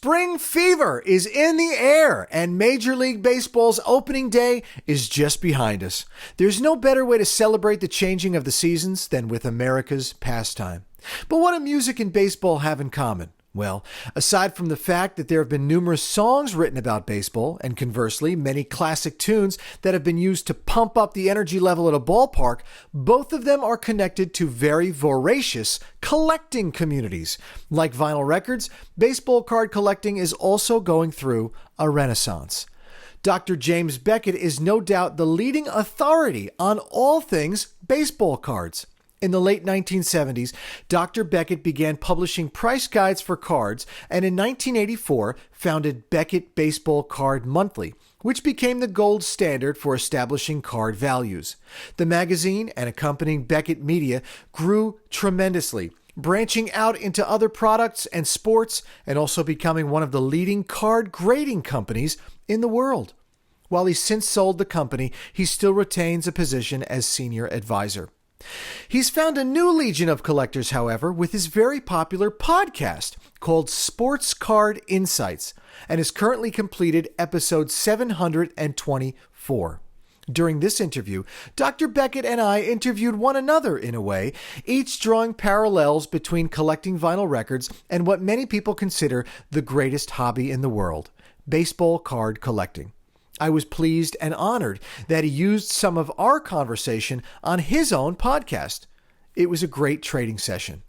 Spring fever is in the air, and Major League Baseball's opening day is just behind us. There's no better way to celebrate the changing of the seasons than with America's pastime. But what do music and baseball have in common? Well, aside from the fact that there have been numerous songs written about baseball, and conversely, many classic tunes that have been used to pump up the energy level at a ballpark, both of them are connected to very voracious collecting communities. Like vinyl records, baseball card collecting is also going through a renaissance. Dr. James Beckett is no doubt the leading authority on all things baseball cards. In the late 1970s, Dr. Beckett began publishing price guides for cards, and in 1984 founded Beckett Baseball Card Monthly, which became the gold standard for establishing card values. The magazine and accompanying Beckett Media grew tremendously, branching out into other products and sports, and also becoming one of the leading card grading companies in the world. While he's since sold the company, he still retains a position as senior advisor. He's found a new legion of collectors, however, with his very popular podcast called Sports Card Insights, and has currently completed episode 724. During this interview, Dr. Beckett and I interviewed one another in a way, each drawing parallels between collecting vinyl records and what many people consider the greatest hobby in the world, baseball card collecting. I was pleased and honored that he used some of our conversation on his own podcast. It was a great trading session.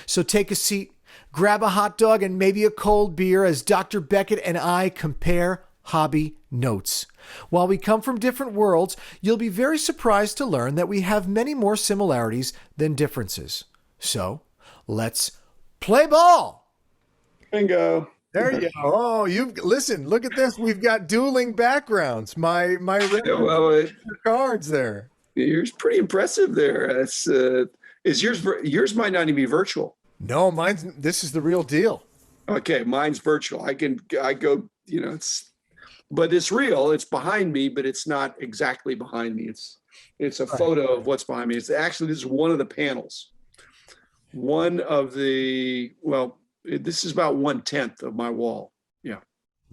So take a seat, grab a hot dog and maybe a cold beer as Dr. Beckett and I compare hobby notes. While we come from different worlds, you'll be very surprised to learn that we have many more similarities than differences. So let's play ball. Bingo. There you go. Oh, listen, look at this. We've got dueling backgrounds. My cards there. Yours pretty impressive there. Is yours might not even be virtual. No, this is the real deal. Okay, mine's virtual. I go, but it's real. It's behind me, but it's not exactly behind me. It's a photo of what's behind me. It's actually, this is one of the panels. This is about 1/10 of my wall. Yeah.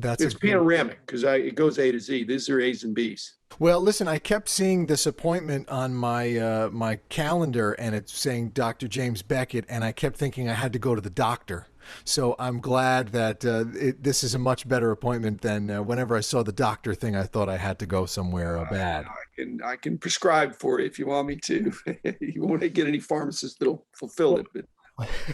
It's panoramic because it goes A to Z. These are A's and B's. Well, listen, I kept seeing this appointment on my my calendar, and it's saying Dr. James Beckett, and I kept thinking I had to go to the doctor. So I'm glad that this is a much better appointment than whenever I saw the doctor thing, I thought I had to go somewhere bad. I can prescribe for it if you want me to. You won't get any pharmacist that'll fulfill it, but.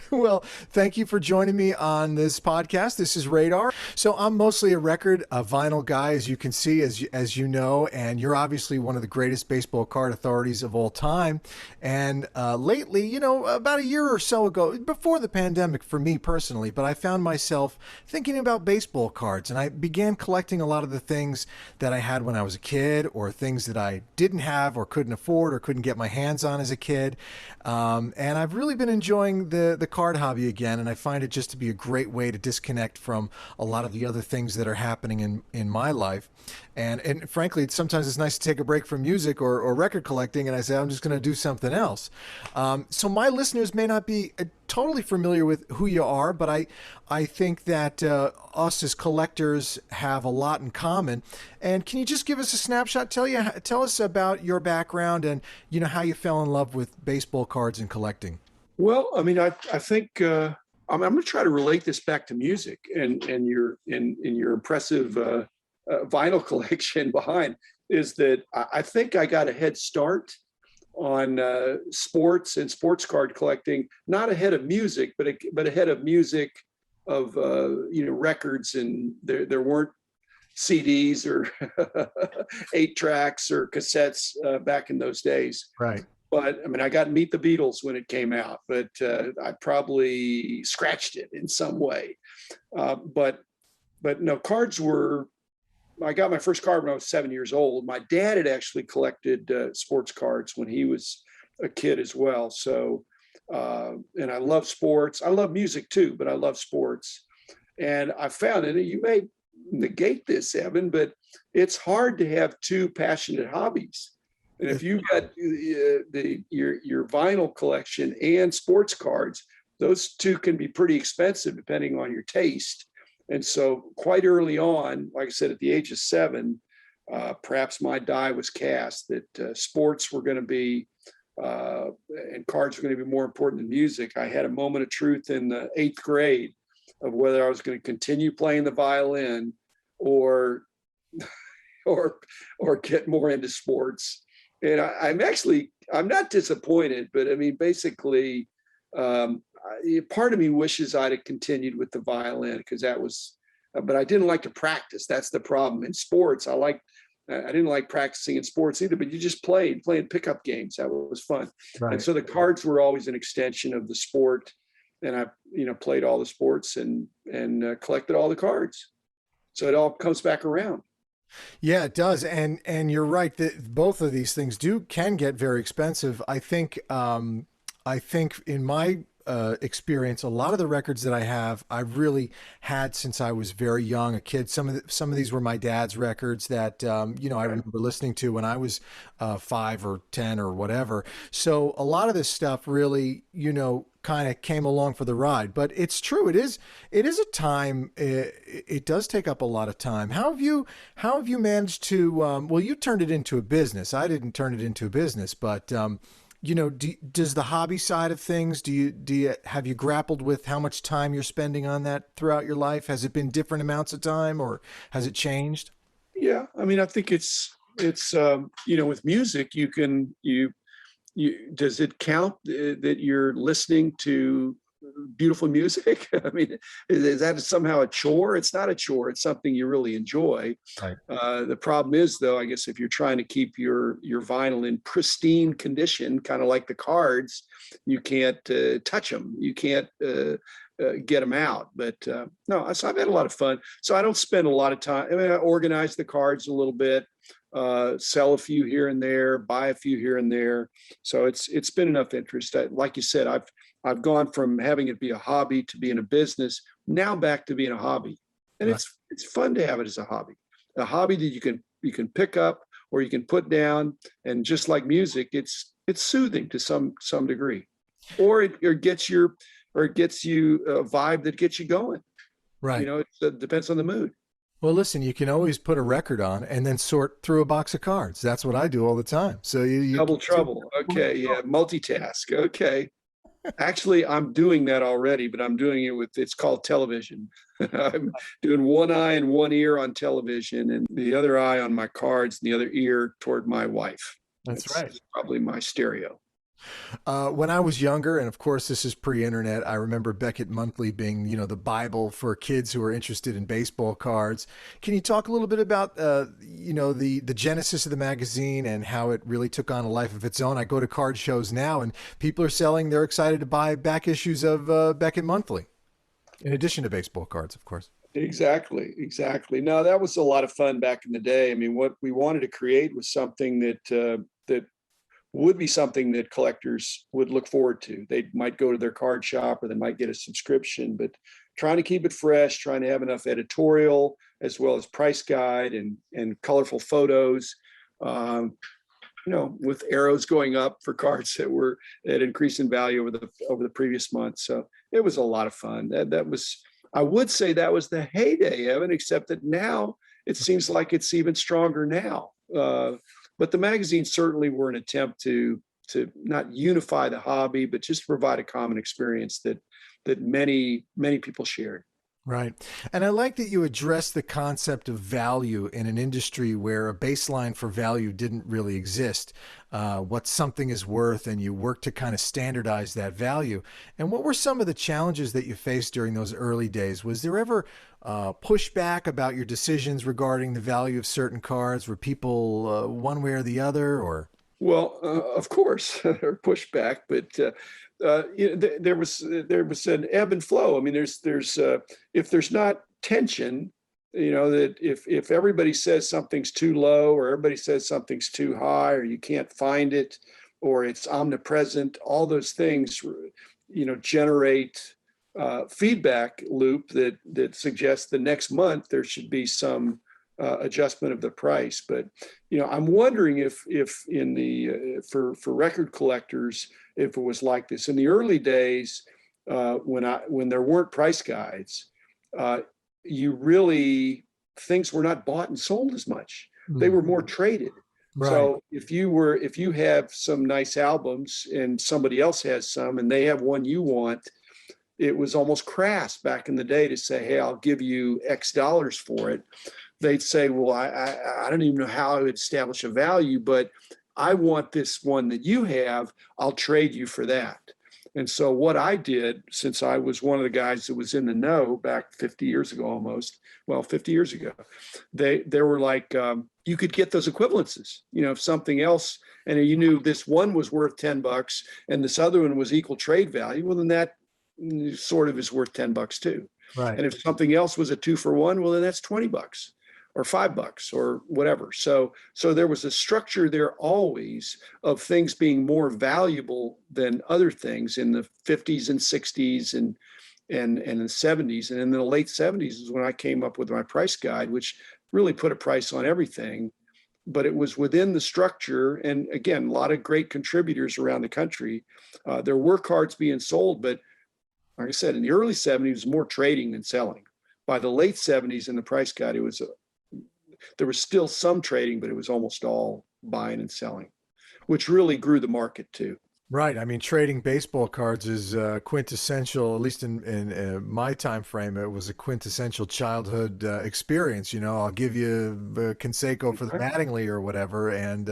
Well, thank you for joining me on this podcast. This is Radar. So I'm mostly a vinyl guy, as you can see, as you know, and you're obviously one of the greatest baseball card authorities of all time. And lately, about a year or so ago, before the pandemic for me personally, but I found myself thinking about baseball cards, and I began collecting a lot of the things that I had when I was a kid, or things that I didn't have or couldn't afford or couldn't get my hands on as a kid. And I've really been enjoying the card hobby again, and I find it just to be a great way to disconnect from a lot of the other things that are happening in my life. And frankly, sometimes it's nice to take a break from music or record collecting, and I say, I'm just going to do something else. So my listeners may not be totally familiar with who you are, but I think that us as collectors have a lot in common. And can you just give us a snapshot? Tell us about your background and how you fell in love with baseball cards and collecting. Well, I mean, I think I'm going to try to relate this back to music and your impressive vinyl collection behind. Is that I think I got a head start on sports and sports card collecting, not ahead of music, but ahead of music of records, and there weren't CDs or 8 tracks or cassettes back in those days. Right. But I mean, I got to meet the Beatles when it came out, but I probably scratched it in some way. But no, cards were. I got my first card when I was 7 years old. My dad had actually collected sports cards when he was a kid as well. So, and I love sports. I love music too, but I love sports. And I found it. You may negate this, Evan, but it's hard to have two passionate hobbies. And if you've got your vinyl collection and sports cards, those two can be pretty expensive depending on your taste. And so quite early on, like I said, at the age of 7, perhaps my die was cast that sports were going to be and cards were going to be more important than music. I had a moment of truth in the 8th grade of whether I was going to continue playing the violin or or get more into sports. And I'm not disappointed, but I mean, basically, part of me wishes I'd have continued with the violin because that was, but I didn't like to practice. That's the problem in sports. I didn't like practicing in sports either, but you just playing pickup games. That was fun. Right. And so the cards were always an extension of the sport. And I, played all the sports and collected all the cards. So it all comes back around. Yeah, it does. And you're right that both of these things can get very expensive. I think in my experience, a lot of the records that I have, I've really had since I was very young, a kid. Some of these were my dad's records that I remember listening to when I was 5 or 10 or whatever. So a lot of this stuff really, kind of came along for the ride. But it's true, it is a time. It does take up a lot of time. How have you managed to? Well, you turned it into a business. I didn't turn it into a business, but does the hobby side of things, have you grappled with how much time you're spending on that throughout your life? Has it been different amounts of time or has it changed? Yeah. I mean, I think it's with music, does it count that you're listening to beautiful music? I mean, is that somehow a chore? It's not a chore. It's something you really enjoy. Right. The problem is, though, I guess if you're trying to keep your vinyl in pristine condition, kind of like the cards, you can't touch them. You can't get them out. But no, so I've had a lot of fun. So I don't spend a lot of time. I mean, I organize the cards a little bit, sell a few here and there, buy a few here and there. So it's been enough interest. Like you said, I've gone from having it be a hobby to being a business, now back to being a hobby. And Right. it's fun to have it as a hobby that you can pick up or you can put down. And just like music, it's soothing to some degree, or it gets you a vibe that gets you going. Right. It depends on the mood. Well, listen, you can always put a record on and then sort through a box of cards. That's what I do all the time. So you Double trouble. Okay. Yeah. Multitask. Okay. Actually, I'm doing that already, but I'm doing it it's called television. I'm doing one eye and one ear on television and the other eye on my cards and the other ear toward my wife. That's right. It's probably my stereo. When I was younger, and of course this is pre-internet, I remember Beckett Monthly being, the Bible for kids who are interested in baseball cards. Can you talk a little bit about, the genesis of the magazine and how it really took on a life of its own? I go to card shows now, and people are they're excited to buy back issues of Beckett Monthly, in addition to baseball cards, of course. Exactly. No, that was a lot of fun back in the day. I mean, what we wanted to create was something that would be something that collectors would look forward to. They might go to their card shop or they might get a subscription, but trying to keep it fresh, trying to have enough editorial as well as price guide and colorful photos, with arrows going up for cards that increased in value over the previous month. So it was a lot of fun. I would say that was the heyday, Evan, except that now it seems like it's even stronger now. But the magazines certainly were an attempt to not unify the hobby, but just provide a common experience that many people shared. Right. And I like that you address the concept of value in an industry where a baseline for value didn't really exist, what something is worth, and you work to kind of standardize that value. And what were some of the challenges that you faced during those early days? Was there ever pushback about your decisions regarding the value of certain cards? Were people one way or the other, or? Well, of course, or pushback, but there was an ebb and flow. I mean, there's if there's not tension, that if everybody says something's too low or everybody says something's too high or you can't find it or it's omnipresent, all those things, generate feedback loop that suggests the next month there should be some adjustment of the price. But I'm wondering if in the for record collectors, if it was like this in the early days when there weren't price guides, you really, things were not bought and sold as much. They were more traded. Right. So if you have some nice albums and somebody else has some and they have one you want, it was almost crass back in the day to say, hey, I'll give you X dollars for it. They'd say, well, I don't even know how I would establish a value, but I want this one that you have. I'll trade you for that. And so what I did, since I was one of the guys that was in the know back 50 years ago, almost, well, 50 years ago, they were like, you could get those equivalences, if something else, and you knew this one was worth $10 and this other one was equal trade value, well, then that sort of is worth $10 too. Right. And if something else was a 2-for-1, well, then that's $20 or $5 or whatever. So there was a structure there always of things being more valuable than other things in the 50s and 60s and in the 70s. And in the late 70s is when I came up with my price guide, which really put a price on everything. But it was within the structure. And again, a lot of great contributors around the country. There were cards being sold, but like I said, in the early 70s, it was more trading than selling. By the late 70s in the price guide, there was still some trading, but it was almost all buying and selling, which really grew the market too. Right. I mean, trading baseball cards is quintessential, at least in my time frame. It was a quintessential childhood experience. I'll give you Conseco for the Mattingly or whatever, and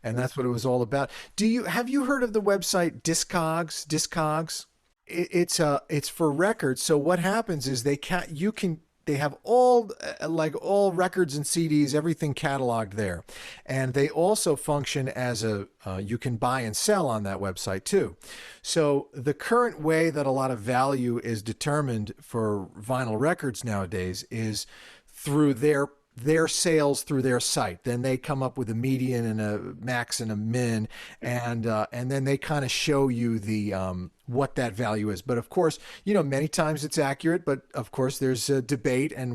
that's what it was all about. Have you heard of the website Discogs? It's for records. So what happens is they have all records and CDs, everything cataloged there, and they also function as you can buy and sell on that website too. So the current way that a lot of value is determined for vinyl records nowadays is through their sales through their site. Then they come up with a median and a max and a min, and then they kind of show you the what that value is. But of course, many times it's accurate, but of course there's a debate, and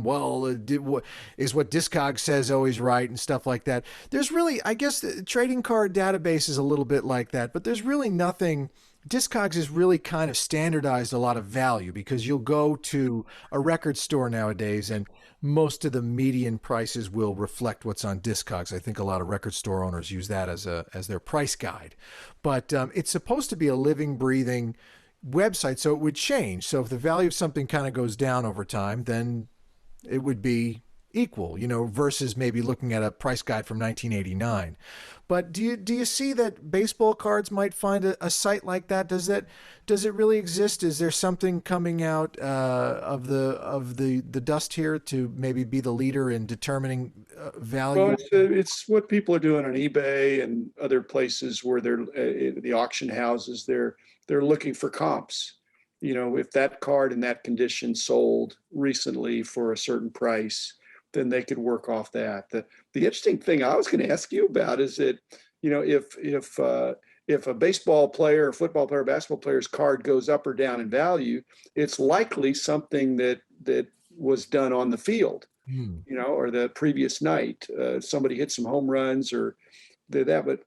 is what Discogs says always right and stuff like that. There's really, I guess, the trading card database is a little bit like that, but there's really nothing. Discogs has really kind of standardized a lot of value, because you'll go to a record store nowadays and most of the median prices will reflect what's on Discogs. I think a lot of record store owners use that as their price guide. But it's supposed to be a living, breathing website, so it would change. So if the value of something kind of goes down over time, then it would be equal, versus maybe looking at a price guide from 1989. But do you see that baseball cards might find a site like that? Does it really exist? Is there something coming out of the dust here to maybe be the leader in determining value? Well, it's what people are doing on eBay and other places where they're the auction houses. They're looking for comps. If that card in that condition sold recently for a certain price, then they could work off that. The interesting thing I was going to ask you about is that, if a baseball player, football player, basketball player's card goes up or down in value, it's likely something that was done on the field, or the previous night. Somebody hit some home runs or did that. But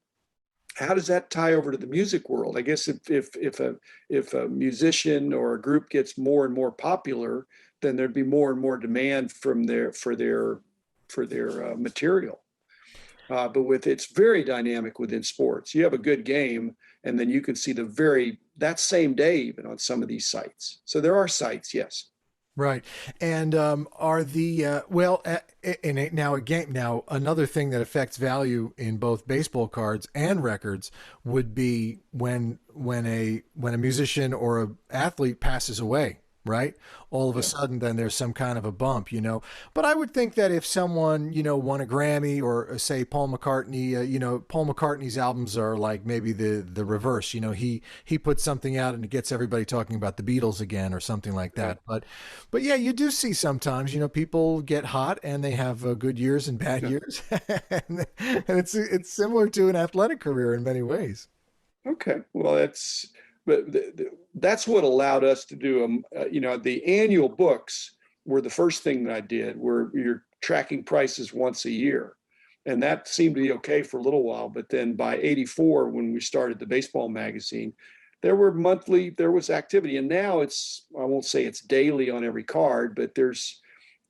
how does that tie over to the music world? I guess if a musician or a group gets more and more popular, then there'd be more and more demand for their material. But it's very dynamic within sports. You have a good game, and then you can see that same day even on some of these sites. So there are sites, yes. Right. And are the now another thing that affects value in both baseball cards and records would be when a musician or an athlete passes away. Right. All of a sudden, then there's some kind of a bump, But I would think that if someone, won a Grammy, or say Paul McCartney, Paul McCartney's albums are like maybe the reverse. He puts something out and it gets everybody talking about the Beatles again or something like that. But yeah, you do see sometimes, people get hot and they have good years and bad years, and it's similar to an athletic career in many ways. Okay, well, that's what allowed us to do the annual books were the first thing that I did, where you're tracking prices once a year, and that seemed to be okay for a little while. But then by '84, when we started the baseball magazine, there was activity, and now I won't say it's daily on every card, but there's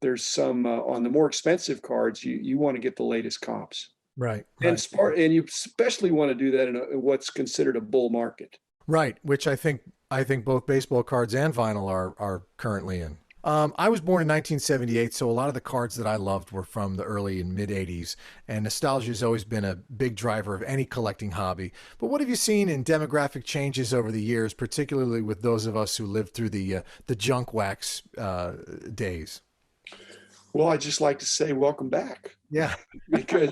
there's some on the more expensive cards, you want to get the latest comps. Right, And right, and you especially want to do that in what's considered a bull market. right. Which I think both baseball cards and vinyl are currently in. I was born in 1978, so a lot of the cards that I loved were from the early and mid 80s, and nostalgia has always been a big driver of any collecting hobby. But what have you seen in demographic changes over the years, particularly with those of us who lived through the junk wax days? Well, I just like to say welcome back Yeah, because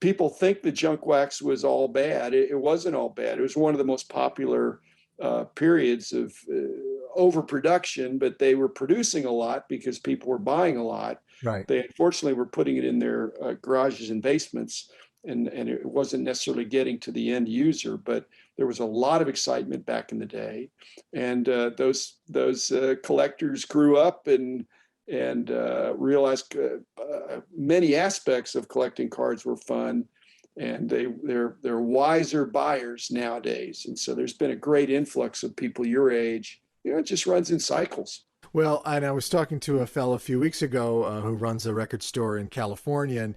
people think the junk wax was all bad. It wasn't all bad. It was one of the most popular periods of overproduction, but they were producing a lot because people were buying a lot. right. They unfortunately were putting it in their garages and basements, and it wasn't necessarily getting to the end user. But there was a lot of excitement back in the day, and those collectors grew up and realized many aspects of collecting cards were fun, and they're wiser buyers nowadays. And so there's been a great influx of people your age. It just runs in cycles. Well, and I was talking to a fellow a few weeks ago who runs a record store in California,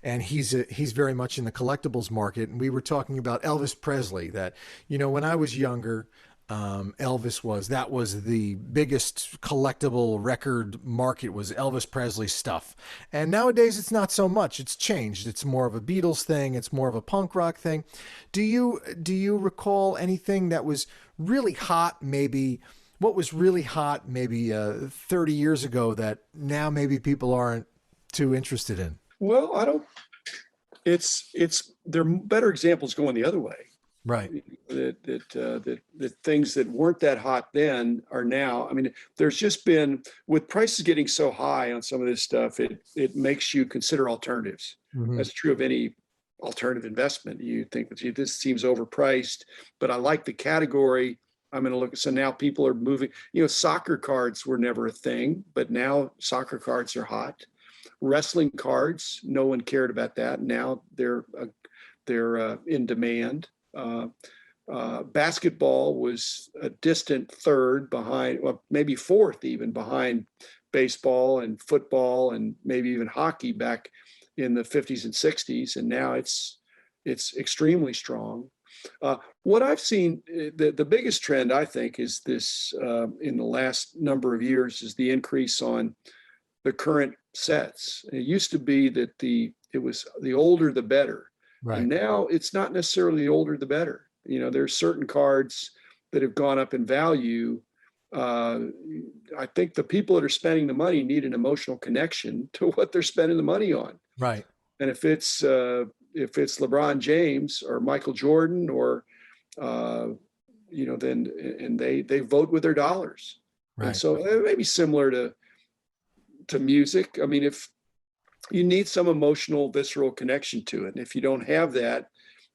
and he's very much in the collectibles market. And we were talking about Elvis Presley. That when I was younger, Elvis was the biggest collectible record market was Elvis Presley stuff. And nowadays it's not so much. It's changed. It's more of a Beatles thing. It's more of a punk rock thing. Do you recall anything that was really hot? Maybe what was really hot maybe 30 years ago that now maybe people aren't too interested in? Well, I don't. It's there are better examples going the other way. Right. That things that weren't that hot then are now. I mean, there's just been, with prices getting so high on some of this stuff, it makes you consider alternatives. Mm-hmm. That's true of any alternative investment. You think that, gee, this seems overpriced, but I like the category. I'm going to look. So now people are moving. Soccer cards were never a thing, but now soccer cards are hot. Wrestling cards, no one cared about that. Now they're in demand. Basketball was a distant third behind, well, maybe fourth even behind baseball and football and maybe even hockey back in the 50s and 60s. And now it's extremely strong. What I've seen, the biggest trend, I think, is this in the last number of years is the increase on the current sets. It used to be that it was the older the better. Right. And now it's not necessarily the older the better. There's certain cards that have gone up in value. I think the people that are spending the money need an emotional connection to what they're spending the money on. Right. And if it's LeBron James or Michael Jordan or then and they vote with their dollars. Right. And so it may be similar to music. I mean, if you need some emotional, visceral connection to it, and if you don't have that,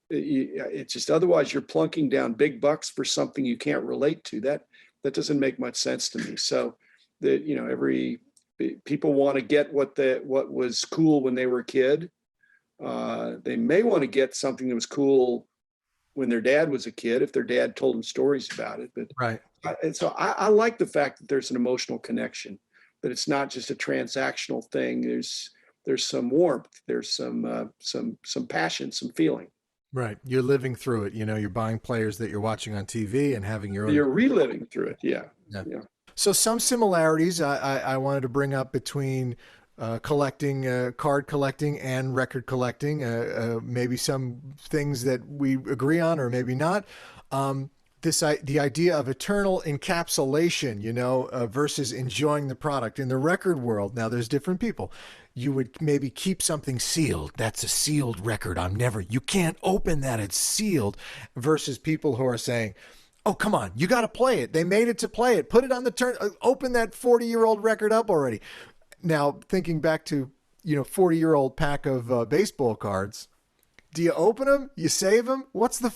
it's just otherwise you're plunking down big bucks for something you can't relate to. That doesn't make much sense to me. So that people want to get what was cool when they were a kid. They may want to get something that was cool when their dad was a kid, if their dad told them stories about it. But Right. So I like the fact that there's an emotional connection, that it's not just a transactional thing. There's some warmth, there's some passion, some feeling. Right. You're living through it. You're buying players that you're watching on TV and having your own. You're reliving through it. Yeah. So some similarities I wanted to bring up between collecting, card collecting and record collecting. Maybe some things that we agree on or maybe not. The idea of eternal encapsulation, versus enjoying the product in the record world. Now there's different people. You would maybe keep something sealed. That's a sealed record. You can't open that. It's sealed. Versus people who are saying, oh, come on, you got to play it. They made it to play it. Put it on the turn. Open that 40-year-old record up already. Now, thinking back to, 40-year-old pack of baseball cards, do you open them? You save them? What's the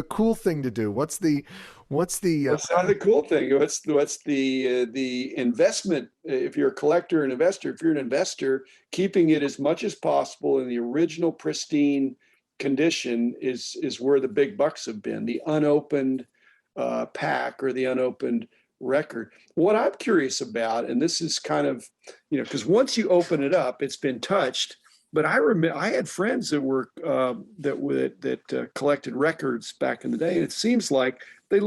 cool thing to do? What's not the cool thing. What's the investment? If you're a collector and investor, if you're an investor, keeping it as much as possible in the original pristine condition is where the big bucks have been. The unopened pack or the unopened record. What I'm curious about, and this is kind of, because once you open it up, it's been touched. But I remember I had friends that were collected records back in the day, and it seems like they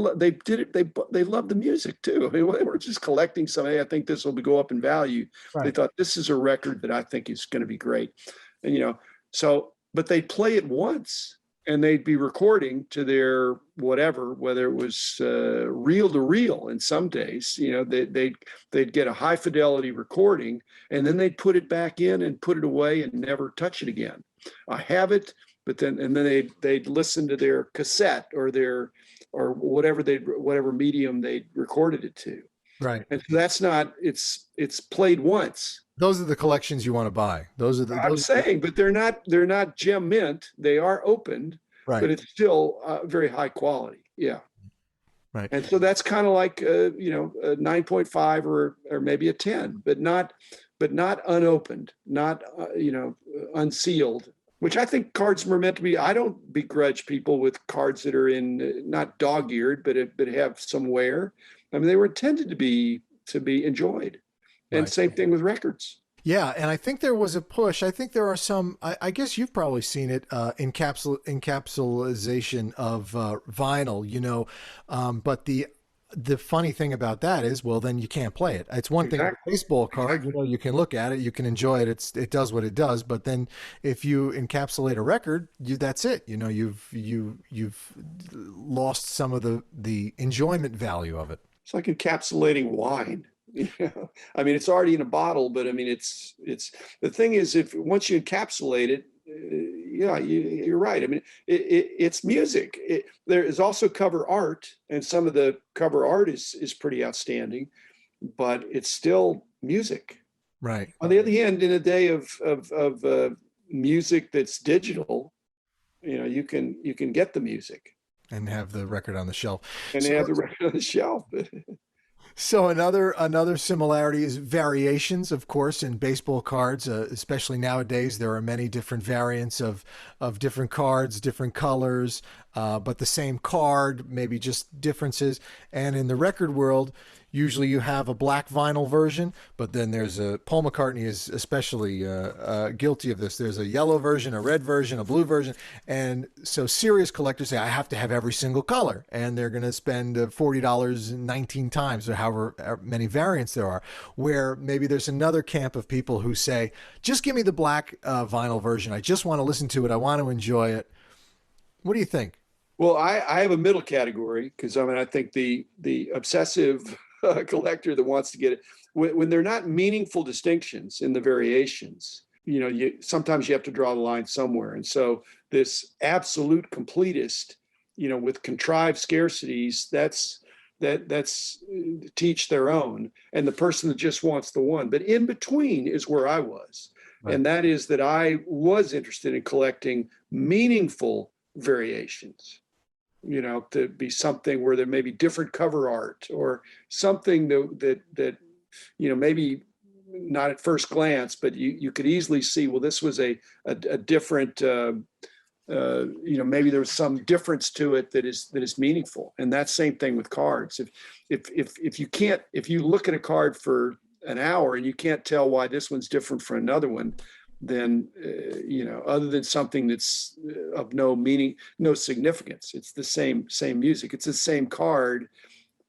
did it. They loved the music too. I mean, they were just collecting something. Hey, I think this will go up in value. Right. They thought this is a record that I think is going to be great, and but they'd play it once, and they'd be recording to their whatever, whether it was reel to reel. In some days, they'd get a high fidelity recording, and then they'd put it back in and put it away and never touch it again. I have it, but then they'd listen to their cassette or whatever medium they recorded it to. Right. And so that's not, it's played once. Those are the collections you want to buy. I'm saying, but they're not gem mint. They are opened, right, but it's still very high quality. Yeah. Right. And so that's kind of like, a 9.5 or maybe a 10, but not unopened, not, unsealed, which I think cards were meant to be. I don't begrudge people with cards that are in not dog-eared, but have some wear. I mean, they were intended to be enjoyed. And same thing with records. Yeah, and I think there was a push. I think there are some, I guess you've probably seen it, encapsulation of vinyl, but the funny thing about that is, well, then you can't play it. It's one thing, a baseball card, you can look at it, you can enjoy it. It does what it does. But then if you encapsulate a record, that's it. You've lost some of the enjoyment value of it. It's like encapsulating wine. I mean, it's already in a bottle, but I mean, it's the thing is, once you encapsulate it, you're right. I mean, it's music. There is also cover art, and some of the cover art is pretty outstanding, but it's still music. Right. On the other hand, in a day of music that's digital, you can get the music and have the record on the shelf. So another similarity is variations, of course, in baseball cards, especially nowadays. There are many different variants of different cards, different colors, but the same card, maybe just differences. And in the record world, usually you have a black vinyl version, but then there's Paul McCartney is especially guilty of this. There's a yellow version, a red version, a blue version. And so serious collectors say, I have to have every single color. And they're going to spend $40 19 times or however many variants there are, where maybe there's another camp of people who say, just give me the black vinyl version. I just want to listen to it. I want to enjoy it. What do you think? Well, I have a middle category because I think the obsessive collector that wants to get it, when they're not meaningful distinctions in the variations, sometimes you have to draw the line somewhere. And so this absolute completist, with contrived scarcities, that's teach their own. And the person that just wants the one, but in between is where I was. Right. And that is that I was interested in collecting meaningful variations, to be something where there may be different cover art or something that maybe not at first glance, but you could easily see, well, this was a different, maybe there's some difference to it that is meaningful. And that same thing with cards. If you look at a card for an hour and you can't tell why this one's different from another one, then, other than something that's of no meaning, no significance, it's the same music. It's the same card.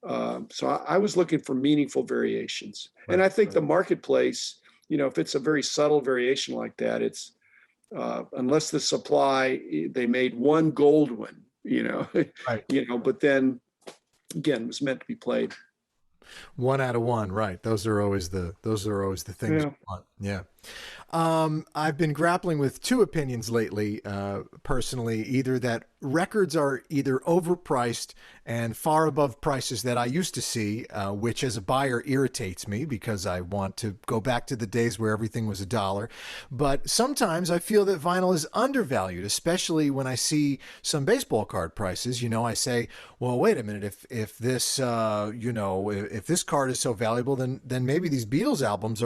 So I was looking for meaningful variations. Right. And I think the marketplace, if it's a very subtle variation like that, it's, unless the supply, they made one gold one, right. But then again, it was meant to be played. One out of one, right? Those are always the things. Yeah. You want. Yeah. I've been grappling with two opinions lately, personally, either that records are either overpriced and far above prices that I used to see, which as a buyer irritates me because I want to go back to the days where everything was $1. But sometimes I feel that vinyl is undervalued, especially when I see some baseball card prices. I say, well, wait a minute, if this, if this card is so valuable, then maybe these Beatles albums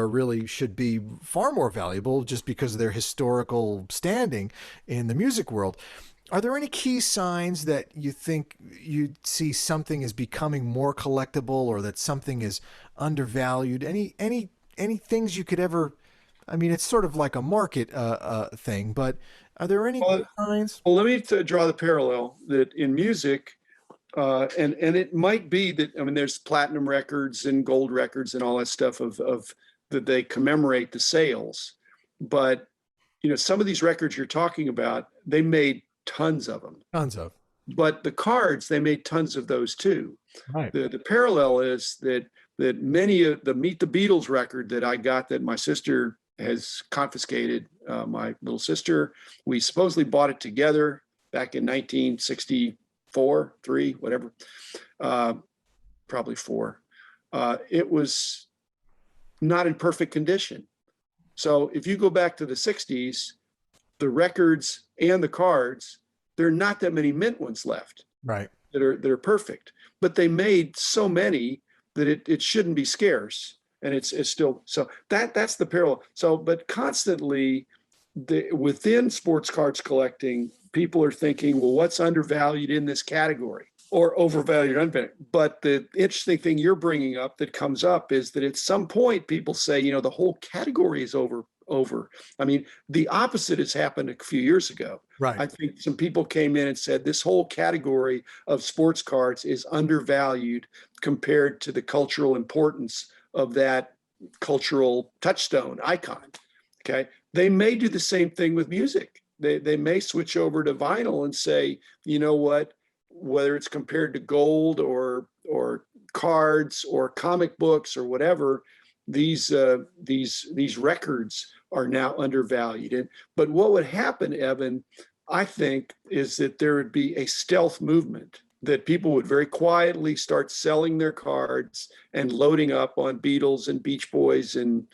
should be far more valuable just because of their historical standing in the music world. Are there any key signs that you think you see something is becoming more collectible, or that something is undervalued? Any things you could ever? I mean, it's sort of like a market thing, but are there any Well, signs? well, let me draw the parallel that in music, and it might be that, I mean, there's platinum records and gold records and all that stuff of that they commemorate the sales, but some of these records you're talking about, they made tons of them. Tons of. But the cards, they made tons of those too. Right. The parallel is that many of the Meet the Beatles record that I got, that my sister has confiscated, my little sister, we supposedly bought it together back in 1964, 3, whatever, probably 4. It was not in perfect condition. So if you go back to the 60s, the records and the cards, there are not that many mint ones left, Right. that are perfect. But they made so many that it shouldn't be scarce. And it's still, so that's the parallel. So, but constantly within sports cards collecting, people are thinking, well, what's undervalued in this category, or overvalued, undervalued. But the interesting thing you're bringing up that comes up is that at some point people say, the whole category is over. I mean, the opposite has happened a few years ago. Right. I think some people came in and said this whole category of sports cards is undervalued compared to the cultural importance of that cultural touchstone icon. Okay. They may do the same thing with music. They may switch over to vinyl and say, you know what, whether it's compared to gold or cards or comic books or whatever, these records are now undervalued. But what would happen, Evan, I think, is that there would be a stealth movement, that people would very quietly start selling their cards and loading up on Beatles and Beach Boys and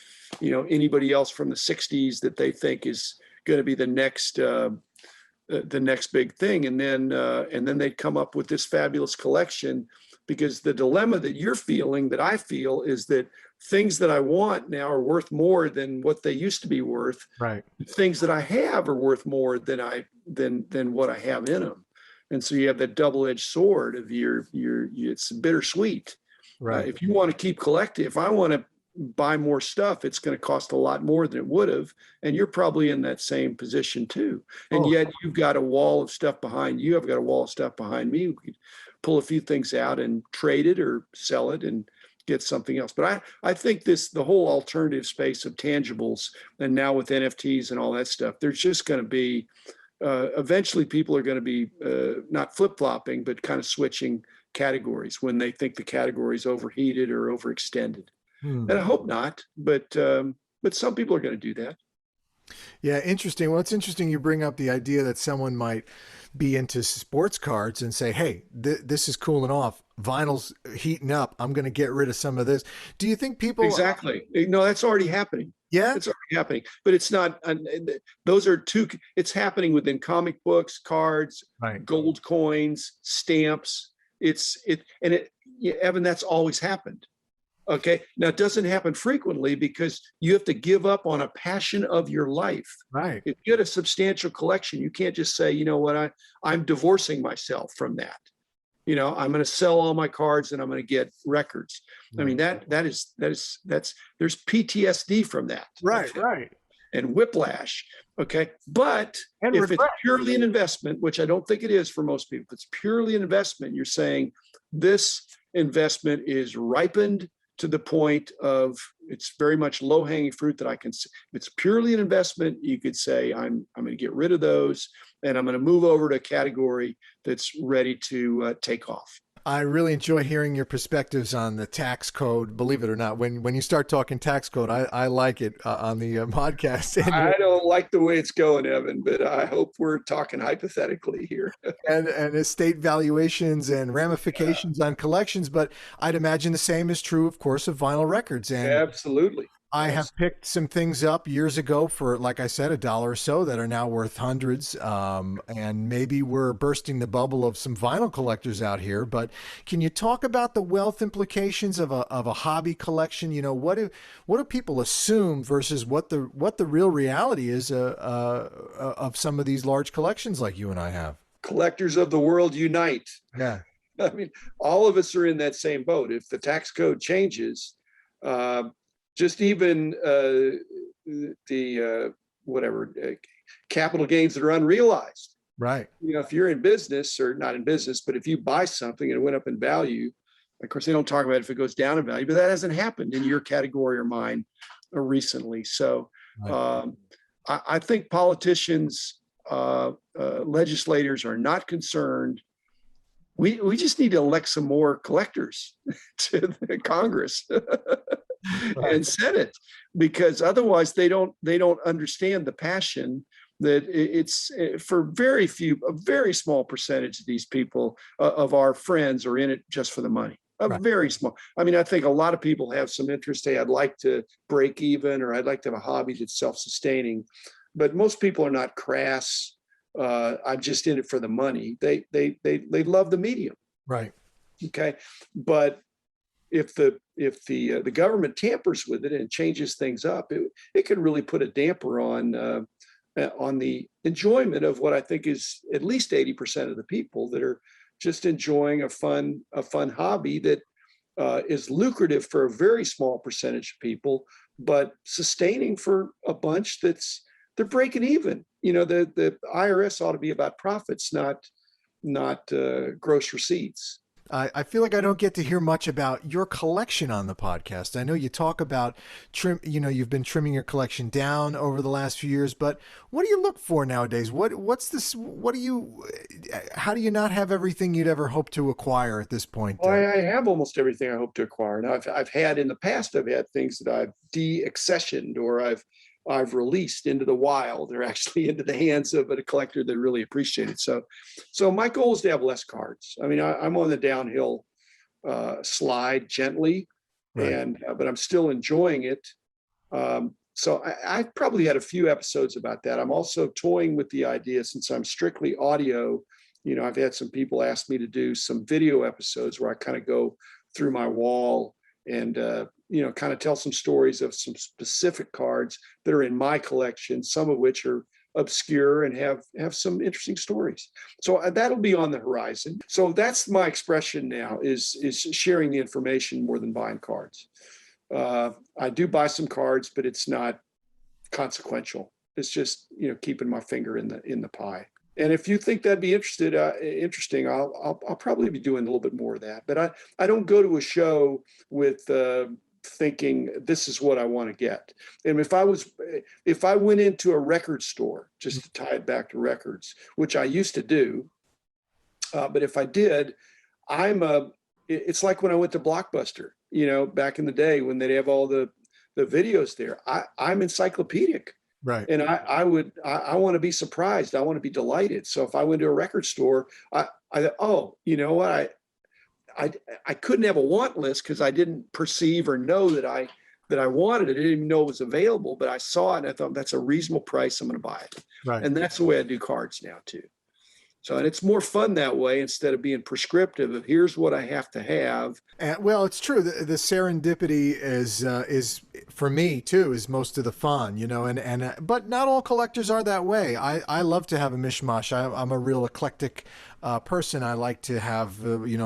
anybody else from the 60s that they think is going to be the next big thing, and then they'd come up with this fabulous collection. Because the dilemma that you're feeling, that I feel, is that things that I want now are worth more than what they used to be worth. Right. Things that I have are worth more than what I have in them. And so you have that double-edged sword of it's bittersweet. Right. If you want to keep collecting, if I want to buy more stuff, it's going to cost a lot more than it would have. And you're probably in that same position too. And yet you've got a wall of stuff behind you. I've got a wall of stuff behind me. We could pull a few things out and trade it or sell it and get something else. But I think the whole alternative space of tangibles, and now with NFTs and all that stuff, there's just going to be, eventually people are going to be not flip-flopping, but kind of switching categories when they think the category is overheated or overextended. And I hope not, but some people are going to do that. Yeah, interesting. Well, it's interesting you bring up the idea that someone might be into sports cards and say, hey, this is cooling off. Vinyl's heating up. I'm going to get rid of some of this. Do you think people... Exactly. No, that's already happening. Yeah, it's already happening, but it's not, those are two, it's happening within comic books, cards, right, gold coins, stamps. Evan, that's always happened. Okay. Now it doesn't happen frequently because you have to give up on a passion of your life. Right. If you had a substantial collection, you can't just say, you know what, I'm divorcing myself from that. I'm going to sell all my cards and I'm going to get records. I mean, there's PTSD from that. Right. Okay? Right. And whiplash. Okay. But if it's purely an investment, which I don't think it is for most people, if it's purely an investment, you're saying this investment is ripened to the point of it's very much low-hanging fruit that I can see. If it's purely an investment, you could say, I'm going to get rid of those and I'm going to move over to a category that's ready to take off. I really enjoy hearing your perspectives on the tax code. Believe it or not, when you start talking tax code, I like it on the podcast. And, I don't like the way it's going, Evan, but I hope we're talking hypothetically here. and estate valuations and ramifications on collections. But I'd imagine the same is true, of course, of vinyl records. And absolutely. I have picked some things up years ago for, like I said, $1 or so that are now worth hundreds. And maybe we're bursting the bubble of some vinyl collectors out here. But can you talk about the wealth implications of a hobby collection? What do people assume versus what the real reality is of some of these large collections like you and I have? collectors of the world unite. Yeah. I mean, all of us are in that same boat. If the tax code changes, just even the capital gains that are unrealized. Right. If you're in business, or not in business, but if you buy something and it went up in value, of course, they don't talk about if it goes down in value, but that hasn't happened in your category or mine recently. So Right. I think politicians, legislators are not concerned. We just need to elect some more collectors to the Congress Right. and Senate, because otherwise they don't understand the passion that it's for very few, a very small percentage of these people, of our friends, are in it just for the money. A Right. very small. I mean, I think a lot of people have some interest. Hey, I'd like to break even, or I'd like to have a hobby that's self-sustaining. But most people are not crass. I'm just in it for the money. They love the medium. Right. Okay, but if the government tampers with it and changes things up, it can really put a damper on the enjoyment of what I think is at least 80% of the people that are just enjoying a fun hobby that is lucrative for a very small percentage of people, but sustaining for a bunch they're breaking even. The IRS ought to be about profits, not gross receipts. I feel like I don't get to hear much about your collection on the podcast. I know you talk about you've been trimming your collection down over the last few years, but what do you look for nowadays? What's this? How do you not have everything you'd ever hope to acquire at this point? Well, I have almost everything I hope to acquire. Now, I've had in the past, I've had things that I've de-accessioned, or I've released into the wild, or actually into the hands of a collector that really appreciated it. So my goal is to have less cards. I mean, I'm on the downhill slide gently, Right. but I'm still enjoying it. So I've probably had a few episodes about that. I'm also toying with the idea, since I'm strictly audio. I've had some people ask me to do some video episodes where I kind of go through my wall and kind of tell some stories of some specific cards that are in my collection, some of which are obscure and have some interesting stories. So that'll be on the horizon. So that's my expression now, is sharing the information more than buying cards. I do buy some cards, but it's not consequential. It's just keeping my finger in the pie. And if you think that'd be interesting, I'll probably be doing a little bit more of that. But I don't go to a show with thinking this is what I want to get. And if I went into a record store, just to tie it back to records, which I used to do, but if I did, it's like when I went to Blockbuster, back in the day when they'd have all the videos there. I'm encyclopedic. Right. And I want to be surprised. I want to be delighted. So if I went to a record store, I thought, oh, you know what? I couldn't have a want list because I didn't perceive or know that I wanted it. I didn't even know it was available, but I saw it and I thought, that's a reasonable price. I'm going to buy it. Right. And that's the way I do cards now too. So, and it's more fun that way, instead of being prescriptive of here's what I have to have. Well, it's true. The serendipity is for me too, is most of the fun, but not all collectors are that way. I love to have a mishmash. I'm a real eclectic person. I like to have,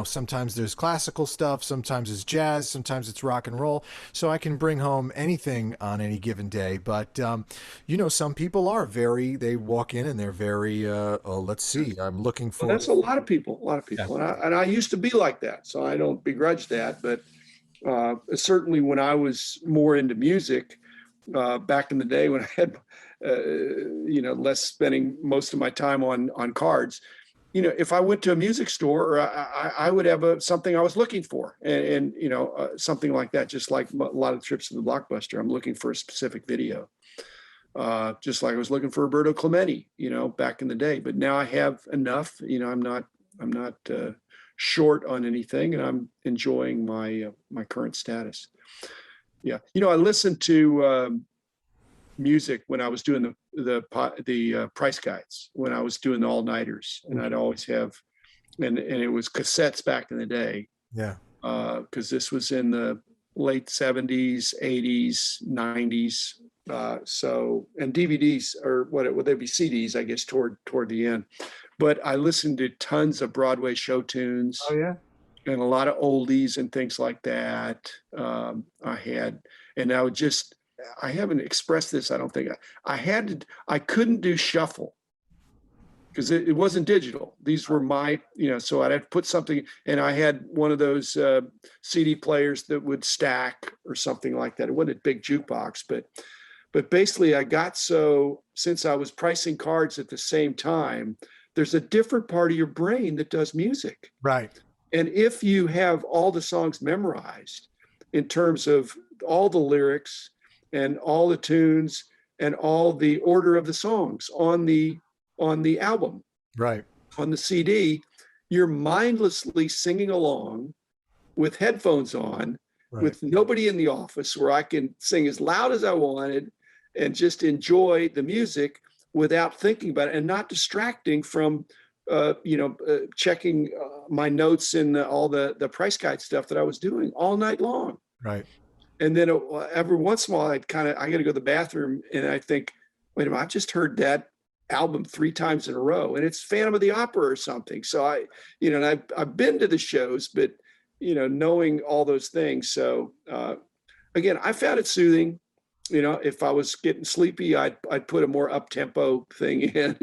sometimes there's classical stuff, sometimes it's jazz, sometimes it's rock and roll. So I can bring home anything on any given day. But, some people they walk in and they're very, let's see, I'm looking for. Well, that's a lot of people. Yeah. And I used to be like that. So I don't begrudge that. But certainly when I was more into music, back in the day when I had, less spending most of my time on cards, if I went to a music store, I would have something I was looking for, and something like that. Just like a lot of trips to the Blockbuster, I'm looking for a specific video. Just like I was looking for Roberto Clemente, back in the day. But now I have enough. I'm not short on anything, and I'm enjoying my current status. Yeah, I listened to music when I was doing the price guides, when I was doing the all-nighters, and I'd always have, and it was cassettes back in the day. Yeah. Because this was in the late 70s, 80s, 90s. So, and DVDs, or what would they be, CDs, I guess, toward the end. but I listened to tons of Broadway show tunes Oh yeah. and a lot of oldies and things like that. And I haven't expressed this. I don't think I couldn't do shuffle because it wasn't digital. These were my, so I'd have to put something, and I had one of those CD players that would stack or something like that. It wasn't a big jukebox, but basically since I was pricing cards at the same time, there's a different part of your brain that does music. Right. And if you have all the songs memorized in terms of all the lyrics and all the tunes and all the order of the songs on the album, Right. on the CD, you're mindlessly singing along with headphones on, Right. with nobody in the office, where I can sing as loud as I wanted and just enjoy the music without thinking about it and not distracting from checking my notes and all the price guide stuff that I was doing all night long. Right. And then every once in a while, I got to go to the bathroom and I think, wait a minute, I just heard that album 3 times in a row, and it's Phantom of the Opera or something. So I've been to the shows, but knowing all those things. So again, I found it soothing. If I was getting sleepy, I'd put a more up tempo thing in.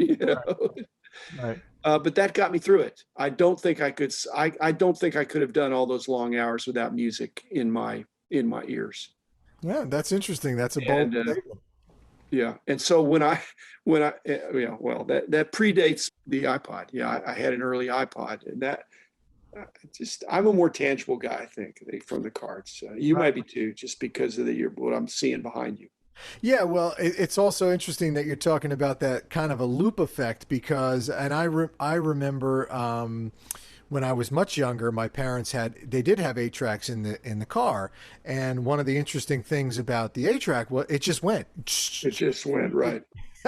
Right. But that got me through it. I don't think I could. I don't think I could have done all those long hours without music in my ears. Yeah, that's interesting. That's a bold statement. Yeah, and so when I that predates the iPod. Yeah, I had an early iPod, and that I'm a more tangible guy, I think, from the cards. You might be too, just because of what I'm seeing behind you. Yeah, well, it's also interesting that you're talking about that kind of a loop effect because, and I remember when I was much younger, my parents did have 8 tracks in the car, and one of the interesting things about the 8 track was it just went. It just went right.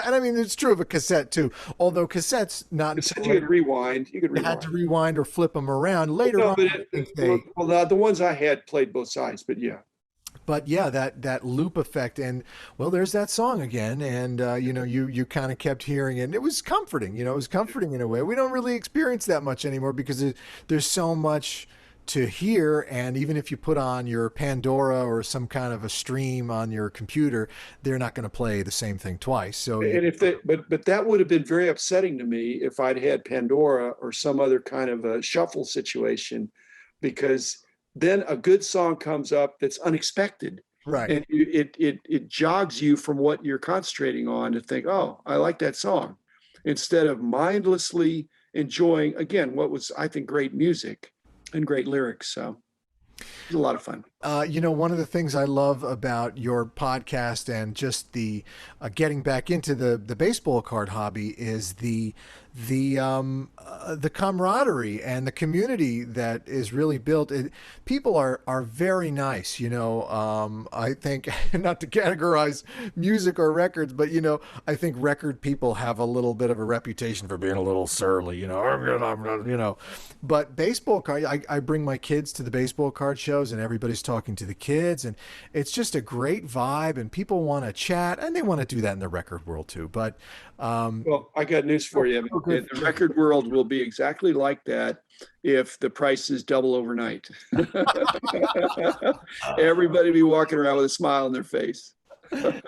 And I mean, it's true of a cassette too. Although cassettes, you could rewind. You had to rewind or flip them around later on. The ones I had played both sides, but yeah. But yeah, that loop effect, and well, there's that song again, and you kind of kept hearing it. And it was comforting, it was comforting in a way. We don't really experience that much anymore because there's so much to hear, and even if you put on your Pandora or some kind of a stream on your computer, they're not going to play the same thing twice. So, but that would have been very upsetting to me if I'd had Pandora or some other kind of a shuffle situation, because then a good song comes up that's unexpected, right? And it jogs you from what you're concentrating on to think, oh, I like that song, instead of mindlessly enjoying again what was, I think, great music and great lyrics. So it was a lot of fun. One of the things I love about your podcast and just the getting back into the baseball card hobby is the camaraderie and the community that is really built. People are very nice. I think, not to categorize music or records, but I think record people have a little bit of a reputation for being a little surly. But baseball card, I bring my kids to the baseball card shows, and everybody's talking to the kids, and it's just a great vibe, and people want to chat, and they want to do that in the record world too. But well, I got news for you. The record world will be exactly like that if the prices double overnight. Everybody be walking around with a smile on their face. I'm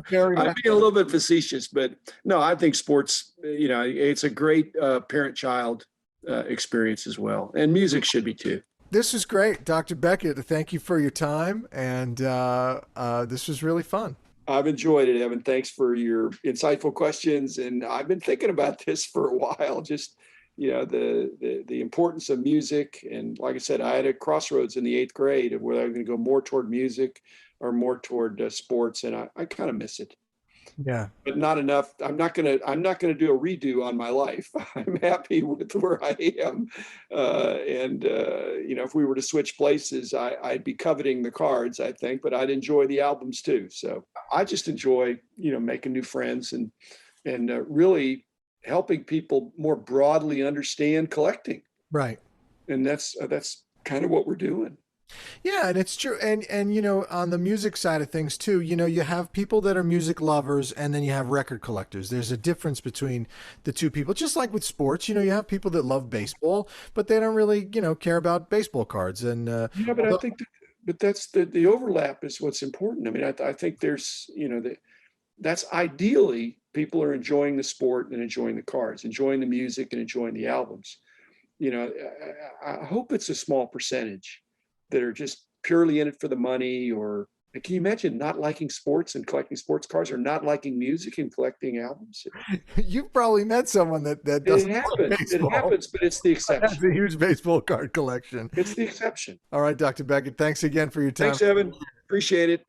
being a little bit facetious, but no, I think sports, it's a great parent-child experience as well, and music should be too. This was great, Dr. Beckett. Thank you for your time, and this was really fun. I've enjoyed it, Evan. Thanks for your insightful questions. And I've been thinking about this for a while, just, the importance of music. And like I said, I had a crossroads in the 8th grade of whether I'm going to go more toward music or more toward sports. And I kind of miss it. Yeah, but not enough. I'm not gonna do a redo on my life. I'm happy with where I am, and if we were to switch places, I'd be coveting the cards, I think, but I'd enjoy the albums too. So I just enjoy making new friends and really helping people more broadly understand collecting. Right. And that's kind of what we're doing. Yeah, and it's true. And on the music side of things too, you have people that are music lovers and then you have record collectors. There's a difference between the two people. Just like with sports, you have people that love baseball, but they don't really, care about baseball cards. And Yeah, but I although think but that's the overlap is what's important. I mean, I think there's, that's ideally people are enjoying the sport and enjoying the cards, enjoying the music and enjoying the albums. I hope it's a small percentage that are just purely in it for the money. Or can you imagine not liking sports and collecting sports cards, or not liking music and collecting albums? you've probably met someone that It doesn't like happens. It baseball, happens, but it's the has exception. a huge baseball card collection. It's the exception. All right, Dr. Beckett, thanks again for your time. Thanks, Evan. Appreciate it.